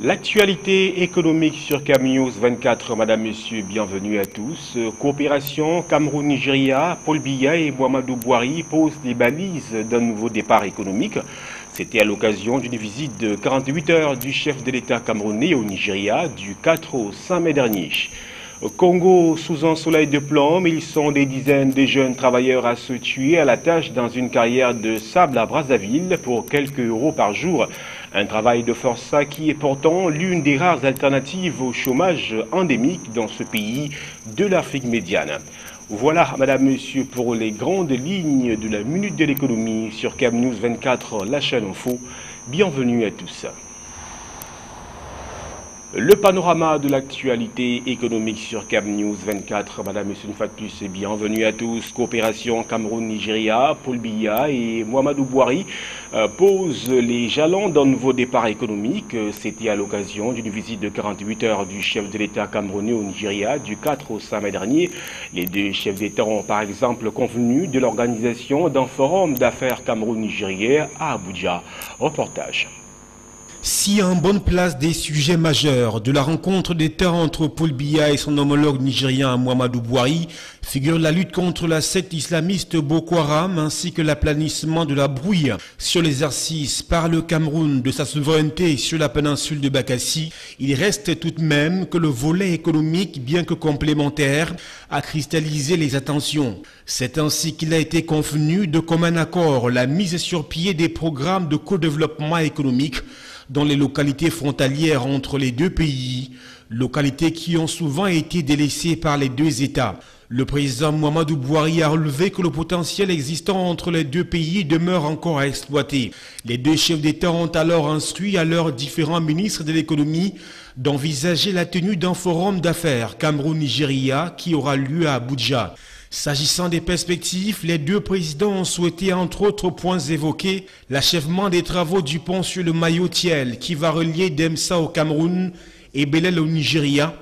L'actualité économique sur CamNews 24, Madame, Monsieur, bienvenue à tous. Coopération Cameroun-Nigeria, Paul Biya et Mouamadou Bouhari posent les balises d'un nouveau départ économique. C'était à l'occasion d'une visite de 48 heures du chef de l'État camerounais au Nigeria du 4 au 5 mai dernier. Au Congo, sous un soleil de plomb, ils sont des dizaines de jeunes travailleurs à se tuer à la tâche dans une carrière de sable à Brazzaville pour quelques euros par jour. Un travail de forçat qui est pourtant l'une des rares alternatives au chômage endémique dans ce pays de l'Afrique médiane. Voilà, Madame, Monsieur, pour les grandes lignes de la Minute de l'économie sur CamNews 24, la chaîne Info. Bienvenue à tous. Le panorama de l'actualité économique sur CamNews 24, Madame, Monsieur, une fois de plus, et bienvenue à tous. Coopération Cameroun-Nigeria, Paul Biya et Mouamadou Bouhari posent les jalons d'un nouveau départ économique. C'était à l'occasion d'une visite de 48 heures du chef de l'État camerounais au Nigeria du 4 au 5 mai dernier. Les deux chefs d'État ont par exemple convenu de l'organisation d'un forum d'affaires Cameroun-Nigérien à Abuja. Reportage. Si en bonne place des sujets majeurs de la rencontre d'État entre Paul Biya et son homologue nigérien Mouamadou Bouhari figure la lutte contre la secte islamiste Boko Haram ainsi que l'aplanissement de la brouille sur l'exercice par le Cameroun de sa souveraineté sur la péninsule de Bakassi, il reste tout de même que le volet économique, bien que complémentaire, a cristallisé les attentions. C'est ainsi qu'il a été convenu de commun accord la mise sur pied des programmes de co-développement économique dans les localités frontalières entre les deux pays, localités qui ont souvent été délaissées par les deux États. Le président Mouamadou Bouhari a relevé que le potentiel existant entre les deux pays demeure encore à exploiter. Les deux chefs d'État ont alors instruit à leurs différents ministres de l'économie d'envisager la tenue d'un forum d'affaires Cameroun-Nigeria qui aura lieu à Abuja. S'agissant des perspectives, les deux présidents ont souhaité entre autres points évoqués l'achèvement des travaux du pont sur le Mayo-Thiel qui va relier Demsa au Cameroun et Belel au Nigeria,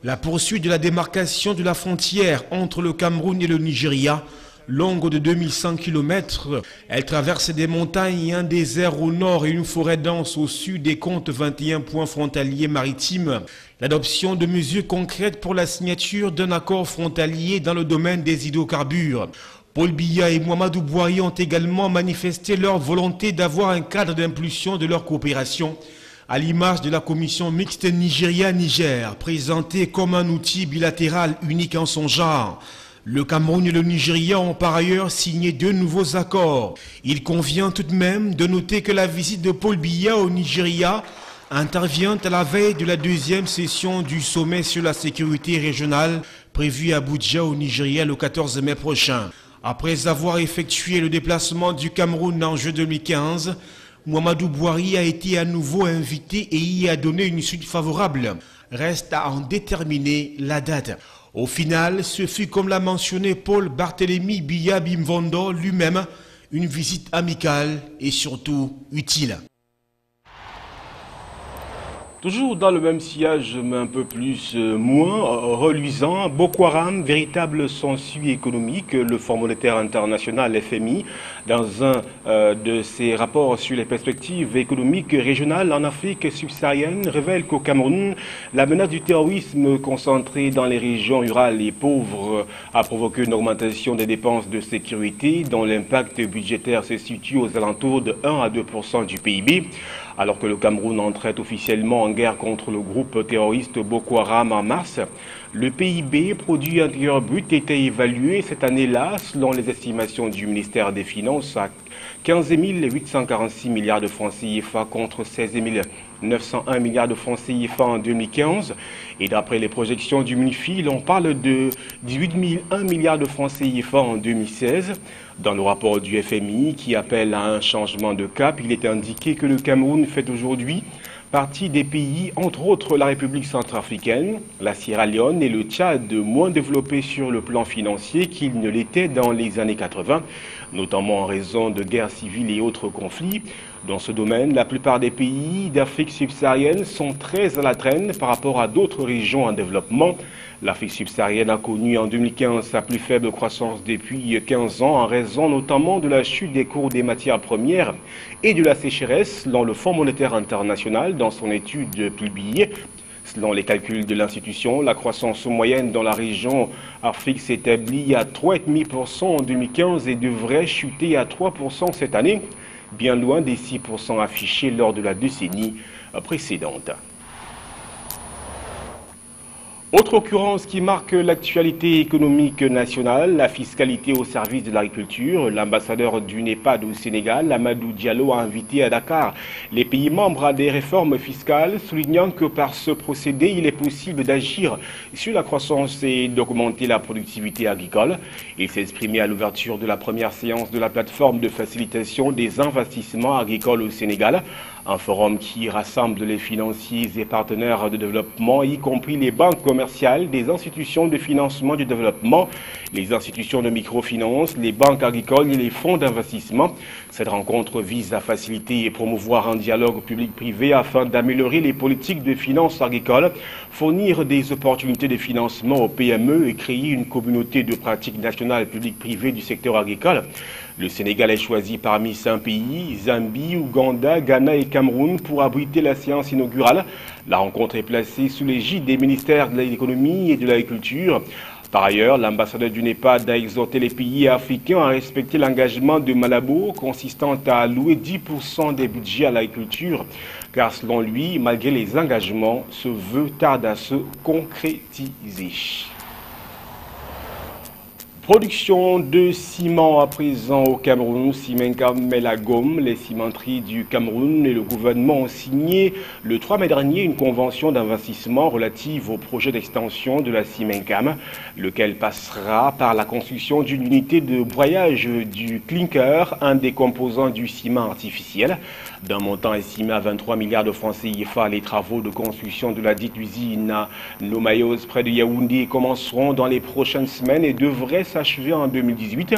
la poursuite de la démarcation de la frontière entre le Cameroun et le Nigeria, longue de 2100 km, elle traverse des montagnes et un désert au nord et une forêt dense au sud et compte 21 points frontaliers maritimes. L'adoption de mesures concrètes pour la signature d'un accord frontalier dans le domaine des hydrocarbures. Paul Biya et Mouamadou Bouhari ont également manifesté leur volonté d'avoir un cadre d'impulsion de leur coopération, à l'image de la commission mixte Nigeria-Niger, présentée comme un outil bilatéral unique en son genre. Le Cameroun et le Nigeria ont par ailleurs signé deux nouveaux accords. Il convient tout de même de noter que la visite de Paul Biya au Nigeria intervient à la veille de la deuxième session du sommet sur la sécurité régionale prévue à Abuja au Nigeria le 14 mai prochain. Après avoir effectué le déplacement du Cameroun en juin 2015, Mouamadou Bouhari a été à nouveau invité et y a donné une suite favorable. Reste à en déterminer la date. Au final, ce fut, comme l'a mentionné Paul Barthélémy Biya Bimvondo lui-même, une visite amicale et surtout utile. Toujours dans le même sillage, mais un peu plus moins reluisant, Boko Haram, véritable sangsue économique, le Fonds monétaire international FMI, dans un de ses rapports sur les perspectives économiques régionales en Afrique subsaharienne, révèle qu'au Cameroun, la menace du terrorisme concentrée dans les régions rurales et pauvres a provoqué une augmentation des dépenses de sécurité dont l'impact budgétaire se situe aux alentours de 1 à 2% du PIB. Alors que le Cameroun entrait officiellement en guerre contre le groupe terroriste Boko Haram en mars, le PIB, produit intérieur brut, était évalué cette année-là, selon les estimations du ministère des Finances, à 15 846 milliards de francs CFA contre 16 901 milliards de francs CFA en 2015. Et d'après les projections du MINFIL, on parle de 18 001 milliards de francs CFA en 2016. Dans le rapport du FMI qui appelle à un changement de cap, il est indiqué que le Cameroun fait aujourd'hui partie des pays, entre autres la République centrafricaine, la Sierra Leone et le Tchad, moins développés sur le plan financier qu'ils ne l'étaient dans les années 80, notamment en raison de guerres civiles et autres conflits. Dans ce domaine, la plupart des pays d'Afrique subsaharienne sont très à la traîne par rapport à d'autres régions en développement. L'Afrique subsaharienne a connu en 2015 sa plus faible croissance depuis 15 ans en raison notamment de la chute des cours des matières premières et de la sécheresse, selon le Fonds monétaire international dans son étude publiée. Selon les calculs de l'institution, la croissance moyenne dans la région Afrique s'établit à 3,5% en 2015 et devrait chuter à 3% cette année, bien loin des 6% affichés lors de la décennie précédente. Autre occurrence qui marque l'actualité économique nationale, la fiscalité au service de l'agriculture. L'ambassadeur du NEPAD au Sénégal, Amadou Diallo, a invité à Dakar les pays membres à des réformes fiscales, soulignant que par ce procédé, il est possible d'agir sur la croissance et d'augmenter la productivité agricole. Il s'est exprimé à l'ouverture de la première séance de la plateforme de facilitation des investissements agricoles au Sénégal. Un forum qui rassemble les financiers et partenaires de développement, y compris les banques commerciales, des institutions de financement du développement, les institutions de microfinance, les banques agricoles et les fonds d'investissement. Cette rencontre vise à faciliter et promouvoir un dialogue public-privé afin d'améliorer les politiques de finances agricoles, fournir des opportunités de financement aux PME et créer une communauté de pratiques nationales public-privé du secteur agricole. Le Sénégal est choisi parmi 5 pays, Zambie, Ouganda, Ghana et Cameroun, pour abriter la séance inaugurale. La rencontre est placée sous l'égide des ministères de l'économie et de l'agriculture. Par ailleurs, l'ambassadeur du NEPAD a exhorté les pays africains à respecter l'engagement de Malabo, consistant à allouer 10% des budgets à l'agriculture, car selon lui, malgré les engagements, ce vœu tarde à se concrétiser. Production de ciment à présent au Cameroun. Simencam met la gomme. Les cimenteries du Cameroun et le gouvernement ont signé le 3 mai dernier une convention d'investissement relative au projet d'extension de la Simencam, lequel passera par la construction d'une unité de broyage du clinker, un des composants du ciment artificiel. D'un montant estimé à 23 milliards de francs CFA, les travaux de construction de la dite usine à Nomayos près de Yaoundé commenceront dans les prochaines semaines et devraient s'achever en 2018.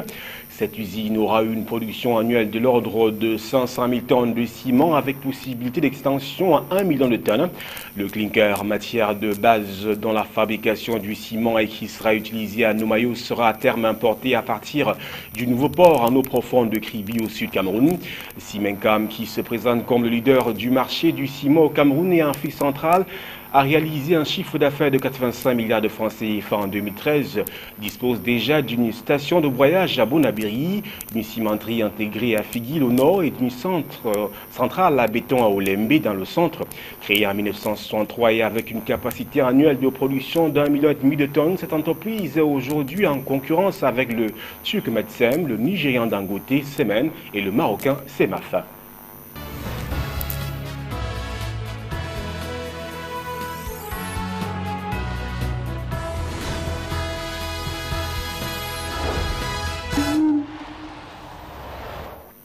Cette usine aura une production annuelle de l'ordre de 500 000 tonnes de ciment avec possibilité d'extension à 1 million de tonnes. Le clinker, matière de base dans la fabrication du ciment et qui sera utilisé à Nomayos, sera à terme importé à partir du nouveau port en eau profonde de Kribi au sud Cameroun. Simencam, qui se présente comme le leader du marché du ciment au Cameroun et en Afrique centrale, a réalisé un chiffre d'affaires de 85 milliards de francs CFA en 2013, dispose déjà d'une station de broyage à Bonabiri, d'une cimenterie intégrée à Figuil au nord et d'une centrale à béton à Olembe dans le centre. Créée en 1963 et avec une capacité annuelle de production d'1,5 million de tonnes, cette entreprise est aujourd'hui en concurrence avec le turc Metsem, le nigérian Dangote Semen et le marocain Semafa.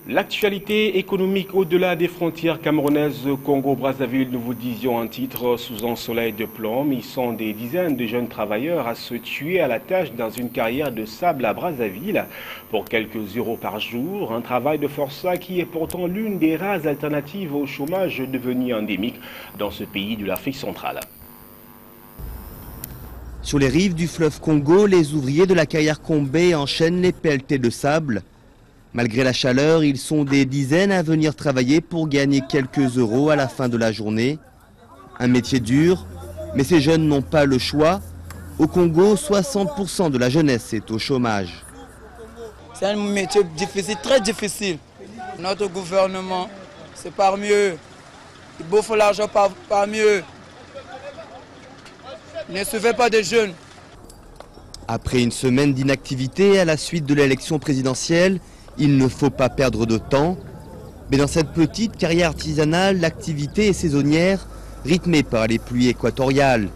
L'actualité économique au-delà des frontières camerounaises, Congo-Brazzaville, nous vous disions en titre, sous un soleil de plomb, ils sont des dizaines de jeunes travailleurs à se tuer à la tâche dans une carrière de sable à Brazzaville pour quelques euros par jour, un travail de forçat qui est pourtant l'une des rares alternatives au chômage devenu endémique dans ce pays de l'Afrique centrale. Sur les rives du fleuve Congo, les ouvriers de la carrière Combé enchaînent les pelletés de sable. Malgré la chaleur, ils sont des dizaines à venir travailler pour gagner quelques euros à la fin de la journée. Un métier dur, mais ces jeunes n'ont pas le choix. Au Congo, 60% de la jeunesse est au chômage. C'est un métier difficile, très difficile. Notre gouvernement, c'est par mieux. Il bouffe l'argent par mieux. Ne suivez pas des jeunes. Après une semaine d'inactivité à la suite de l'élection présidentielle, il ne faut pas perdre de temps, mais dans cette petite carrière artisanale, l'activité est saisonnière, rythmée par les pluies équatoriales.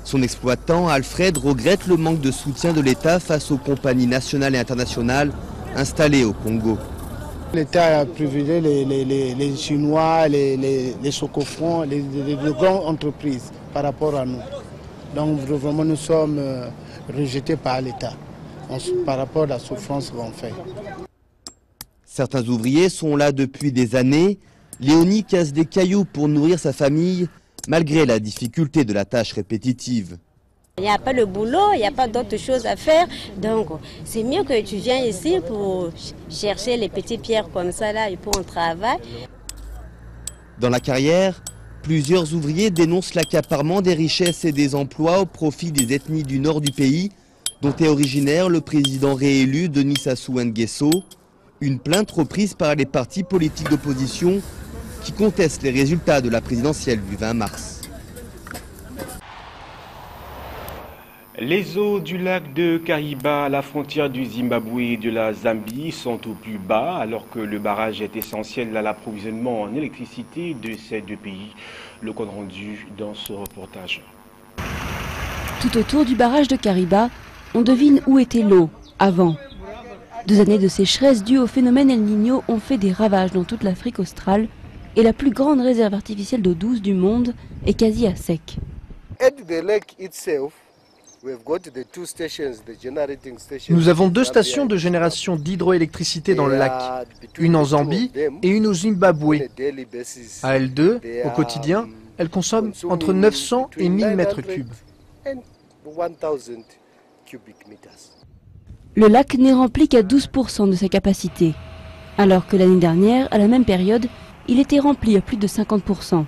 Son exploitant, Alfred, regrette le manque de soutien de l'État face aux compagnies nationales et internationales installées au Congo. L'État a privilégié les Chinois, les Socofrons, les grandes entreprises par rapport à nous. Donc vraiment nous sommes rejetés par l'État par rapport à la souffrance qu'on fait. Certains ouvriers sont là depuis des années. Léonie casse des cailloux pour nourrir sa famille, malgré la difficulté de la tâche répétitive. Il n'y a pas le boulot, il n'y a pas d'autres choses à faire. Donc, c'est mieux que tu viennes ici pour chercher les petites pierres comme ça, là, et pour un travail. Dans la carrière, plusieurs ouvriers dénoncent l'accaparement des richesses et des emplois au profit des ethnies du nord du pays, dont est originaire le président réélu Denis Sassou Nguesso. Une plainte reprise par les partis politiques d'opposition qui contestent les résultats de la présidentielle du 20 mars. Les eaux du lac de Kariba, à la frontière du Zimbabwe et de la Zambie, sont au plus bas, alors que le barrage est essentiel à l'approvisionnement en électricité de ces deux pays. Le compte rendu dans ce reportage. Tout autour du barrage de Kariba, on devine où était l'eau avant. 2 années de sécheresse dues au phénomène El Niño ont fait des ravages dans toute l'Afrique australe et la plus grande réserve artificielle d'eau douce du monde est quasi à sec. Nous avons 2 stations de génération d'hydroélectricité dans le lac, une en Zambie et une au Zimbabwe. À L2, au quotidien, elles consomment entre 900 et 1000 mètres cubes. Le lac n'est rempli qu'à 12% de sa capacité, alors que l'année dernière, à la même période, il était rempli à plus de 50%.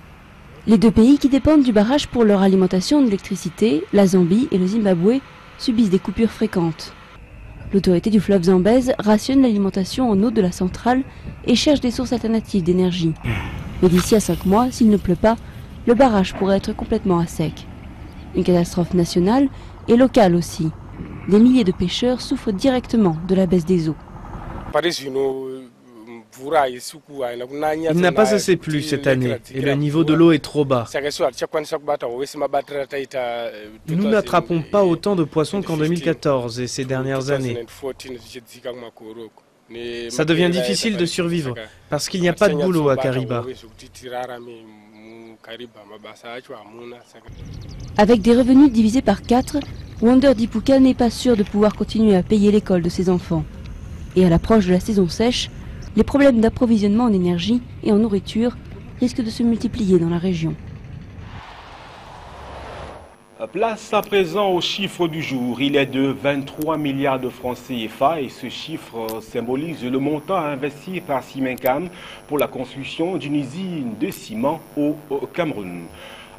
Les 2 pays qui dépendent du barrage pour leur alimentation en électricité, la Zambie et le Zimbabwe, subissent des coupures fréquentes. L'autorité du fleuve Zambèze rationne l'alimentation en eau de la centrale et cherche des sources alternatives d'énergie. Mais d'ici à 5 mois, s'il ne pleut pas, le barrage pourrait être complètement à sec. Une catastrophe nationale et locale aussi. Des milliers de pêcheurs souffrent directement de la baisse des eaux. Il n'a pas assez plu cette année et le niveau de l'eau est trop bas. Nous n'attrapons pas autant de poissons qu'en 2014 et ces dernières années. Ça devient difficile de survivre parce qu'il n'y a pas de boulot à Kariba. Avec des revenus divisés par 4, Wonder Dipuka n'est pas sûr de pouvoir continuer à payer l'école de ses enfants. Et à l'approche de la saison sèche, les problèmes d'approvisionnement en énergie et en nourriture risquent de se multiplier dans la région. Place à présent au chiffre du jour. Il est de 23 milliards de francs CFA et ce chiffre symbolise le montant investi par Simencam pour la construction d'une usine de ciment au Cameroun.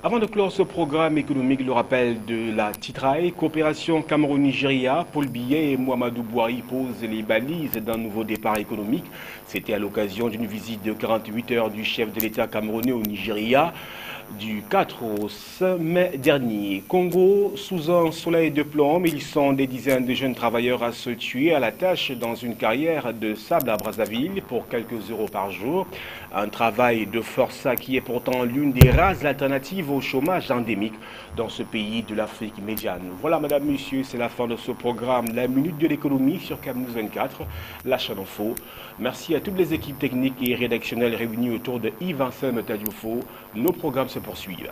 Avant de clore ce programme économique, le rappel de la titraille, coopération Cameroun-Nigeria, Paul Biya et Mouamadou Bouhari posent les balises d'un nouveau départ économique. C'était à l'occasion d'une visite de 48 heures du chef de l'État camerounais au Nigeria du 4 au 5 mai dernier. Congo, sous un soleil de plomb, ils sont des dizaines de jeunes travailleurs à se tuer à la tâche dans une carrière de sable à Brazzaville pour quelques euros par jour. Un travail de forçat qui est pourtant l'une des rares alternatives au chômage endémique dans ce pays de l'Afrique médiane. Voilà, mesdames, messieurs, c'est la fin de ce programme, la Minute de l'économie sur CAMNews 24, la chaîne Info. Merci à toutes les équipes techniques et rédactionnelles réunies autour de Yves Vincent Metadioufo. Nos programmes se poursuivent.